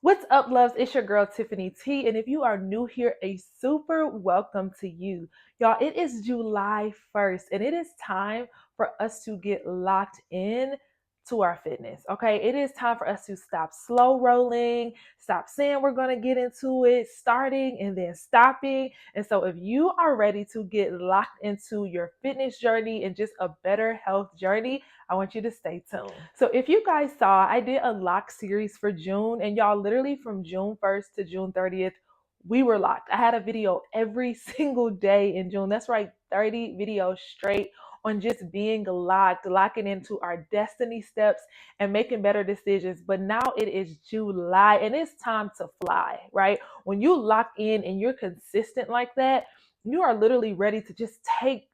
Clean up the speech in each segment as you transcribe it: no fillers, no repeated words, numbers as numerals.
What's up, loves? It's your girl, Tiffany T. And if you are new here, a super welcome to you. Y'all, it is July 1st, and it is time for us to get locked in to our fitness. Okay, it is time for us to stop slow rolling, stop saying we're going to get into it, starting and then stopping. And so, if you are ready to get locked into your fitness journey and just a better health journey, I want you to stay tuned. So if you guys saw, I did a lock series for June, and y'all, literally from June 1st to June 30th, we were locked. I had a video every single day in June. That's right, 30 videos straight on just being locked, locking into our destiny steps and making better decisions. But now it is July and it's time to fly, right? When you lock in and you're consistent like that, you are literally ready to just take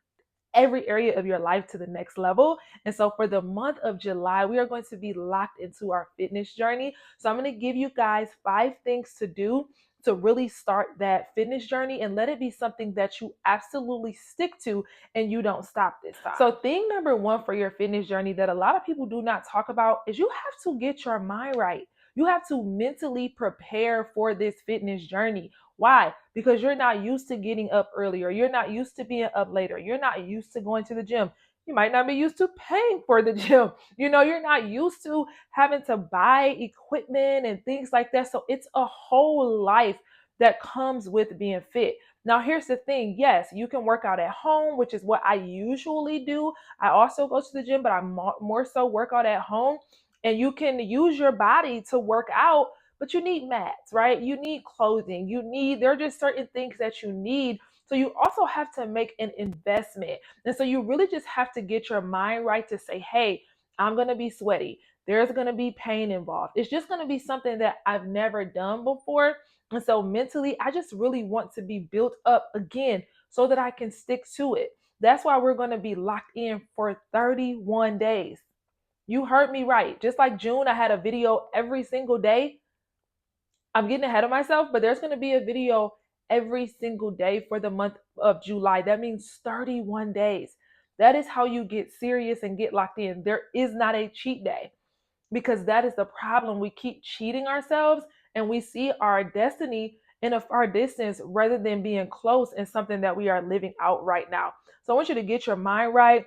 every area of your life to the next level. And so for the month of July, we are going to be locked into our fitness journey. So I'm going to give you guys 5 things to do to really start that fitness journey and let it be something that you absolutely stick to and you don't stop this time. So thing number 1 for your fitness journey that a lot of people do not talk about is you have to get your mind right. You have to mentally prepare for this fitness journey. Why? Because you're not used to getting up earlier. You're not used to being up later. You're not used to going to the gym. You might not be used to paying for the gym. You're not used to having to buy equipment and things like that. So it's a whole life that comes with being fit. Now, here's the thing. Yes, you can work out at home, which is what I usually do. I also go to the gym, but I more so work out at home. And you can use your body to work out, but you need mats, right? You need clothing. There are just certain things that you need. So you also have to make an investment. And so you really just have to get your mind right to say, hey, I'm going to be sweaty. There's going to be pain involved. It's just going to be something that I've never done before. And so mentally, I just really want to be built up again so that I can stick to it. That's why we're going to be locked in for 31 days. You heard me right. Just like June, I had a video every single day. I'm getting ahead of myself, but there's going to be a video every single day for the month of July. That means 31 days. That is how you get serious and get locked in. There is not a cheat day because that is the problem. We keep cheating ourselves and we see our destiny in a far distance rather than being close in something that we are living out right now. So I want you to get your mind right,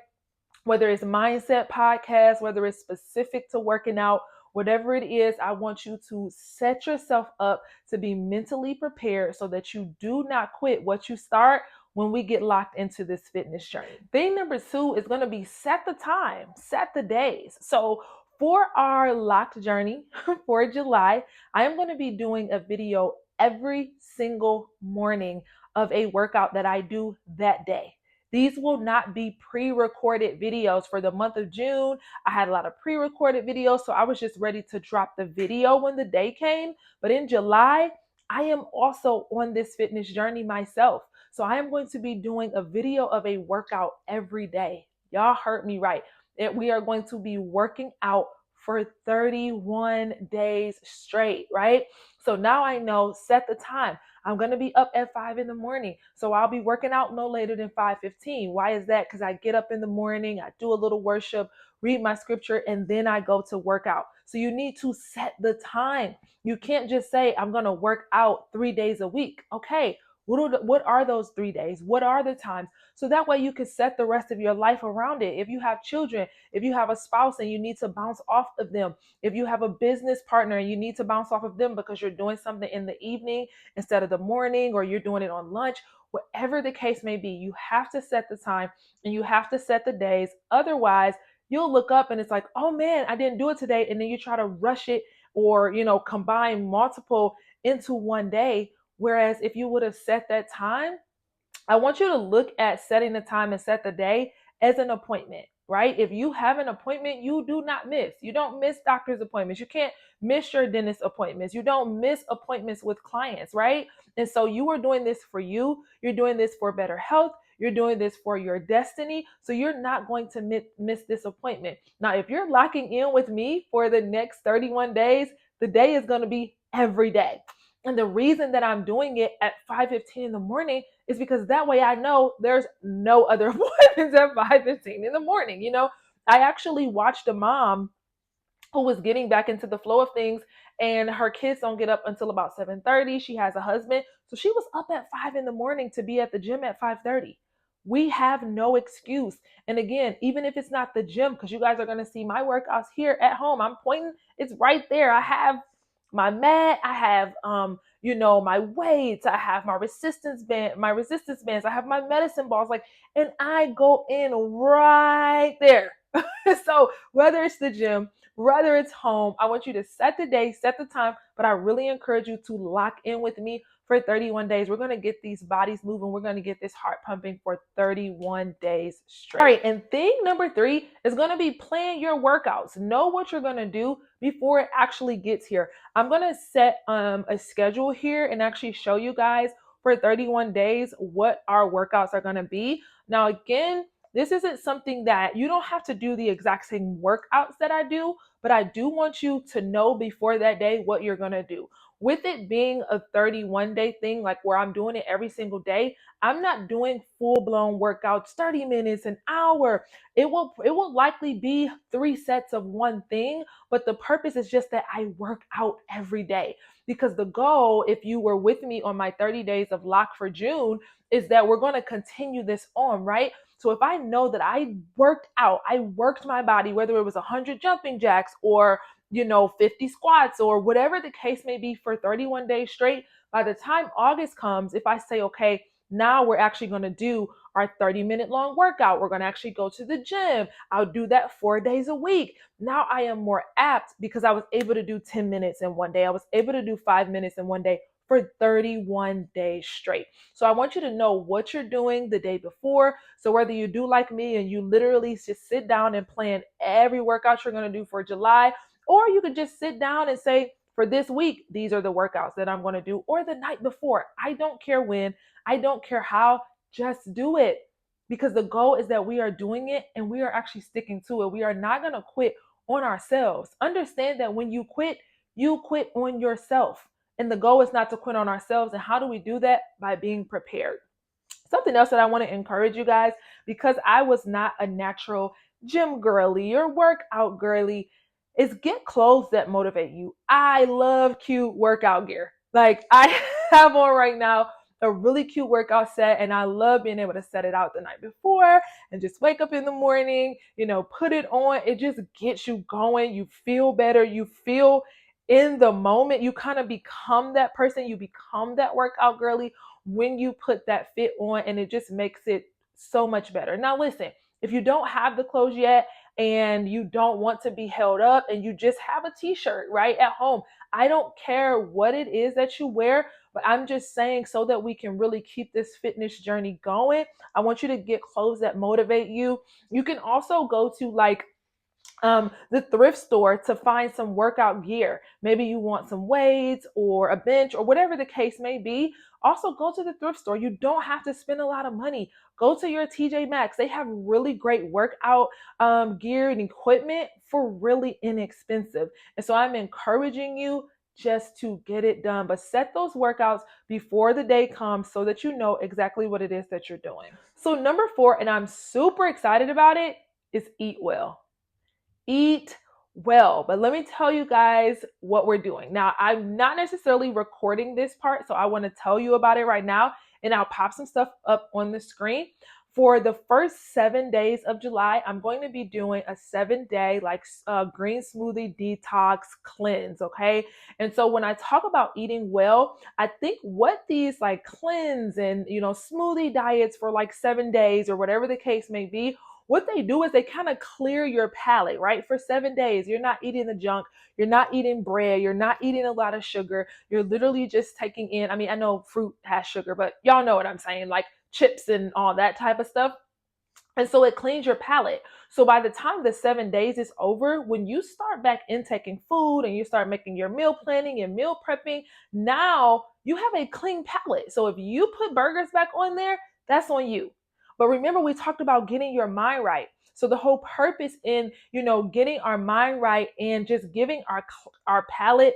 whether it's mindset podcast, whether it's specific to working out, whatever it is. I want you to set yourself up to be mentally prepared so that you do not quit what you start when we get locked into this fitness journey. Thing number 2 is going to be set the time, set the days. So for our locked journey for July, I am going to be doing a video every single morning of a workout that I do that day. These will not be pre-recorded videos. For the month of June, I had a lot of pre-recorded videos, so I was just ready to drop the video when the day came. But in July, I am also on this fitness journey myself. So I am going to be doing a video of a workout every day. Y'all heard me right. We are going to be working out for 31 days straight, right? So now I know, set the time. I'm going to be up at 5 in the morning. So I'll be working out no later than 5:15. Why is that? Because I get up in the morning, I do a little worship, read my scripture, and then I go to work out. So you need to set the time. You can't just say, I'm going to work out 3 days a week. Okay. What are those 3 days? What are the times? So that way you can set the rest of your life around it. If you have children, if you have a spouse and you need to bounce off of them, if you have a business partner and you need to bounce off of them because you're doing something in the evening instead of the morning, or you're doing it on lunch, whatever the case may be, you have to set the time and you have to set the days. Otherwise, you'll look up and it's like, oh man, I didn't do it today. And then you try to rush it or, combine multiple into one day. Whereas if you would have set that time, I want you to look at setting the time and set the day as an appointment, right? If you have an appointment, you do not miss. You don't miss doctor's appointments. You can't miss your dentist appointments. You don't miss appointments with clients, right? And so you are doing this for you. You're doing this for better health. You're doing this for your destiny. So you're not going to miss this appointment. Now, if you're locking in with me for the next 31 days, the day is going to be every day. And the reason that I'm doing it at 5:15 in the morning is because that way I know there's no other appointments at 5:15 in the morning. I actually watched a mom who was getting back into the flow of things and her kids don't get up until about 7:30. She has a husband. So she was up at 5 in the morning to be at the gym at 5:30. We have no excuse. And again, even if it's not the gym, because you guys are going to see my workouts here at home, I'm pointing, it's right there. I have my mat, I have my weights, I have my resistance bands, I have my medicine balls, like, and I go in right there. So whether it's the gym, whether it's home, I want you to set the day, set the time, but I really encourage you to lock in with me for 31 days. We're going to get these bodies moving. We're going to get this heart pumping for 31 days straight. All right. And thing number 3 is going to be plan your workouts. Know what you're going to do before it actually gets here. I'm going to set a schedule here and actually show you guys for 31 days what our workouts are going to be. Now, again, this isn't something that you don't have to do the exact same workouts that I do, but I do want you to know before that day what you're going to do. With it being a 31-day thing, like where I'm doing it every single day, I'm not doing full-blown workouts, 30 minutes, an hour. It will likely be 3 sets of one thing, but the purpose is just that I work out every day. Because the goal, if you were with me on my 30 days of lock for June, is that we're going to continue this on, right? So if I know that I worked my body, whether it was 100 jumping jacks or 50 squats or whatever the case may be for 31 days straight, by the time August comes, if I say, okay, now we're actually going to do our 30-minute long workout. We're going to actually go to the gym. I'll do that 4 days a week. Now I am more apt because I was able to do 10 minutes in one day. I was able to do 5 minutes in one day for 31 days straight. So I want you to know what you're doing the day before. So whether you do like me and you literally just sit down and plan every workout you're going to do for July, or you could just sit down and say, for this week, these are the workouts that I'm going to do, or the night before. I don't care when, I don't care how, just do it. Because the goal is that we are doing it and we are actually sticking to it. We are not going to quit on ourselves. Understand that when you quit on yourself. And the goal is not to quit on ourselves. And how do we do that? By being prepared. Something else that I want to encourage you guys, because I was not a natural gym girly or workout girly, is get clothes that motivate you. I love cute workout gear. Like I have on right now a really cute workout set, and I love being able to set it out the night before and just wake up in the morning, put it on. It just gets you going. You feel better. You feel in the moment. You kind of become that person. You become that workout girly when you put that fit on, and it just makes it so much better. Now, listen, if you don't have the clothes yet and you don't want to be held up and you just have a t-shirt right at home, I don't care what it is that you wear, but I'm just saying, so that we can really keep this fitness journey going, I want you to get clothes that motivate you. You can also go to the thrift store to find some workout gear. Maybe you want some weights or a bench or whatever the case may be. Also, go to the thrift store. You don't have to spend a lot of money. Go to your TJ Maxx. They have really great workout gear and equipment for really inexpensive. And so I'm encouraging you just to get it done, but set those workouts before the day comes so that you know exactly what it is that you're doing. So number 4, and I'm super excited about it, is eat well. Eat well. But let me tell you guys what we're doing. Now, I'm not necessarily recording this part, so I want to tell you about it right now, and I'll pop some stuff up on the screen. For the first 7 days of July, I'm going to be doing a 7-day green smoothie detox cleanse, okay? And so when I talk about eating well, I think what these cleanse and smoothie diets for 7 days or whatever the case may be, what they do is they kind of clear your palate, right? For 7 days, you're not eating the junk, you're not eating bread, you're not eating a lot of sugar. You're literally just taking in, I know fruit has sugar, but y'all know what I'm saying, like chips and all that type of stuff. And so it cleans your palate. So by the time the 7 days is over, when you start back intaking food and you start making your meal planning and meal prepping, now you have a clean palate. So if you put burgers back on there, that's on you. But remember, we talked about getting your mind right. So the whole purpose in, getting our mind right and just giving our palate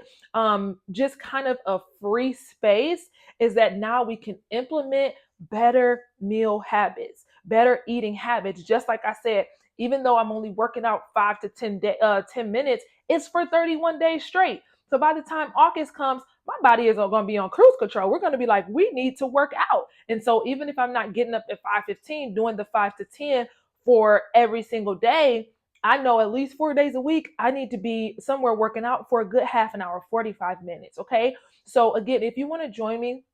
just kind of a free space is that now we can implement better meal habits, better eating habits. Just like I said, even though I'm only working out 5 to 10 minutes, it's for 31 days straight. So by the time August comes, my body is going to be on cruise control. We're going to be like, we need to work out. And so even if I'm not getting up at 5:15, doing the 5 to 10 for every single day, I know at least 4 days a week, I need to be somewhere working out for a good half an hour, 45 minutes. Okay. So again, if you want to join me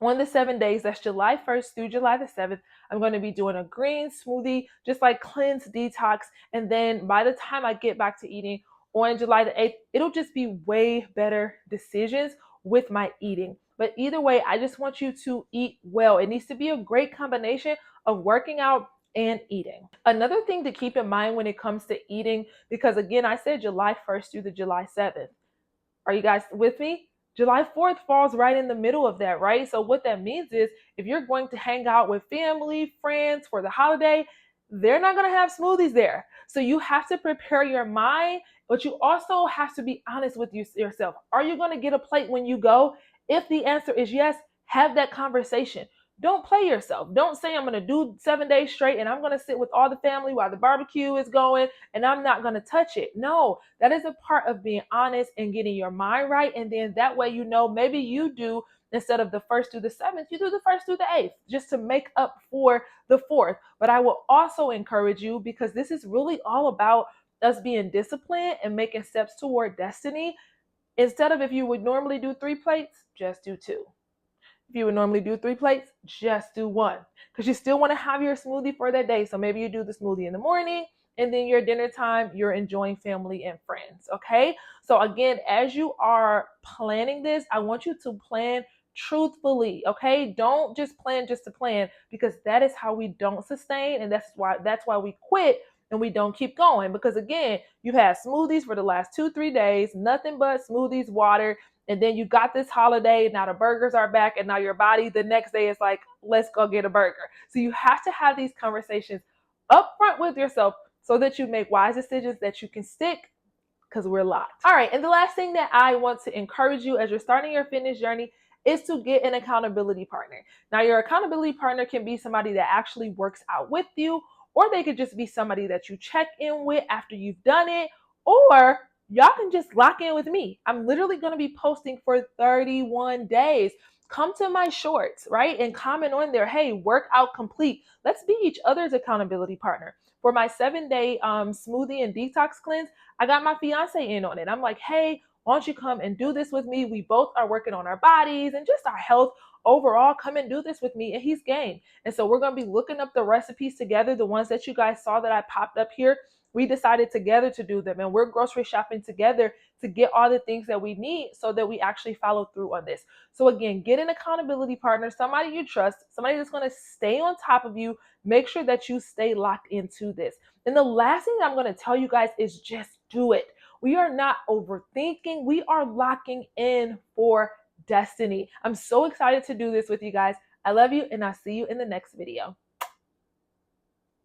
on the 7 days, that's July 1st through July the 7th, I'm going to be doing a green smoothie, just like cleanse, detox. And then by the time I get back to eating on July the 8th, it'll just be way better decisions with my eating. But either way, I just want you to eat well. It needs to be a great combination of working out and eating. Another thing to keep in mind when it comes to eating, because again, I said July 1st through the July 7th. Are you guys with me? July 4th falls right in the middle of that, right? So what that means is if you're going to hang out with family, friends for the holiday, they're not going to have smoothies there. So you have to prepare your mind, but you also have to be honest with yourself. Are you going to get a plate when you go? If the answer is yes, have that conversation. Don't play yourself. Don't say I'm going to do 7 days straight and I'm going to sit with all the family while the barbecue is going and I'm not going to touch it. No, that is a part of being honest and getting your mind right. And then that way, maybe you do, instead of the 1st through the 7th, you do the 1st through the 8th just to make up for the 4th. But I will also encourage you, because this is really all about us being disciplined and making steps toward destiny. Instead of, if you would normally do 3 plates, just do 2. If you would normally do 3 plates, just do 1, because you still want to have your smoothie for that day. So maybe you do the smoothie in the morning, and then your dinner time, you're enjoying family and friends. Okay. So again, as you are planning this, I want you to plan truthfully. Okay. Don't just plan just to plan, because that is how we don't sustain. And that's why we quit and we don't keep going. Because again, you've had smoothies for the last 2-3 days, nothing but smoothies, water, and then you got this holiday, now the burgers are back, and now your body the next day is like, let's go get a burger. So you have to have these conversations upfront with yourself so that you make wise decisions that you can stick, because we're locked. All right, and the last thing that I want to encourage you as you're starting your fitness journey is to get an accountability partner. Now, your accountability partner can be somebody that actually works out with you, or they could just be somebody that you check in with after you've done it, or y'all can just lock in with me. I'm literally going to be posting for 31 days. Come to my shorts, right? And comment on there, hey, workout complete. Let's be each other's accountability partner. For my 7-day smoothie and detox cleanse, I got my fiance in on it. I'm like, hey, why don't you come and do this with me? We both are working on our bodies and just our health overall. Come and do this with me. And he's game. And so we're going to be looking up the recipes together, the ones that you guys saw that I popped up here. We decided together to do them, and we're grocery shopping together to get all the things that we need so that we actually follow through on this. So again, get an accountability partner, somebody you trust, somebody that's going to stay on top of you. Make sure that you stay locked into this. And the last thing I'm going to tell you guys is just do it. We are not overthinking. We are locking in for destiny. I'm so excited to do this with you guys. I love you, and I'll see you in the next video.